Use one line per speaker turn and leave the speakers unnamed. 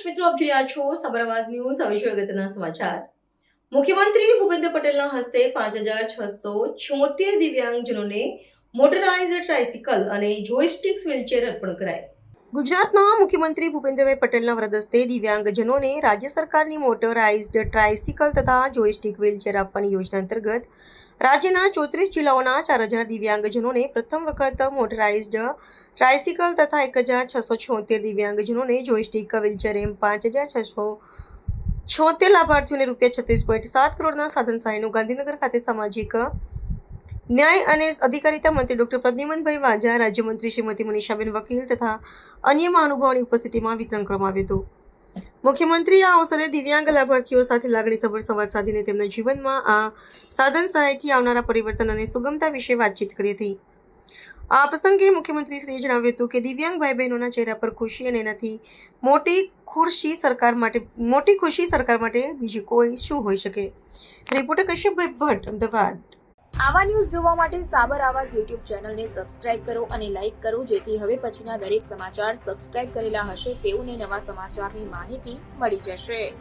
મિત્રો, આપ જોઈ રહ્યા છો સબર આવાજ ન્યૂઝ. હવે જોઈએ અગત્યના સમાચાર. મુખ્યમંત્રી ભૂપેન્દ્ર પટેલના હસ્તે 5674 દિવ્યાંગજનોને મોટરાઇઝ્ડ ટ્રાઇસિકલ અને જોયસ્ટિક્સ વ્હીલચેર અર્પણ કરાઈ. ગુજરાતના મુખ્યમંત્રી ભૂપેન્દ્રભાઈ પટેલના વરદ હસ્તે દિવ્યાંગજનોને રાજ્ય સરકારની મોટરાઇઝ્ડ ટ્રાઇસિકલ તથા જોયસ્ટિક વ્હીલચેર આપવાની યોજના અંતર્ગત રાજ્યના 34 જિલ્લાઓના 4000 દિવ્યાંગજનોને પ્રથમ વખત મોટરાઇઝ્ડ ટ્રાઇસિકલ તથા 1676 દિવ્યાંગજનોને જોયસ્ટિક વ્હીલચેર એમ 5676 લાભાર્થીઓને ₹36.7 કરોડના સાધન સહાયનું ગાંધીનગર ખાતે સામાજિક ન્યાય અને અધિકારિતા મંત્રી ડોક્ટર પ્રદ્યુમનભાઈ વાજા, રાજ્યમંત્રી શ્રીમતી મનીષાબેન વકીલ તથા અન્ય મહાનુભાવોની ઉપસ્થિતિમાં વિતરણ કરવામાં આવ્યું હતું. મુખ્યમંત્રીએ આ અવસરે દિવ્યાંગ લાભાર્થીઓ સાથે લાગણીસભર સંવાદ સાધીને તેમના જીવનમાં આ સાધન સહાયથી આવનારા પરિવર્તન અને સુગમતા વિશે વાતચીત કરી હતી. આ પ્રસંગે મુખ્યમંત્રીશ્રીએ જણાવ્યું હતું કે દિવ્યાંગ ભાઈ બહેનોના ચહેરા પર ખુશી અને એનાથી મોટી ખુશી સરકાર માટે બીજી કોઈ શું હોઈ શકે. રિપોર્ટર કશ્યપભાઈ ભટ્ટ, અમદાવાદ.
આવા ન્યૂઝ જોવા માટે સાબર આવાજ યુટ્યુબ ચેનલને સબસ્ક્રાઇબ કરો અને લાઇક કરો, જેથી હવે પછીના દરેક સમાચાર સબસ્ક્રાઇબ કરેલા હશે તેઓને નવા સમાચારની માહિતી મળી જશે.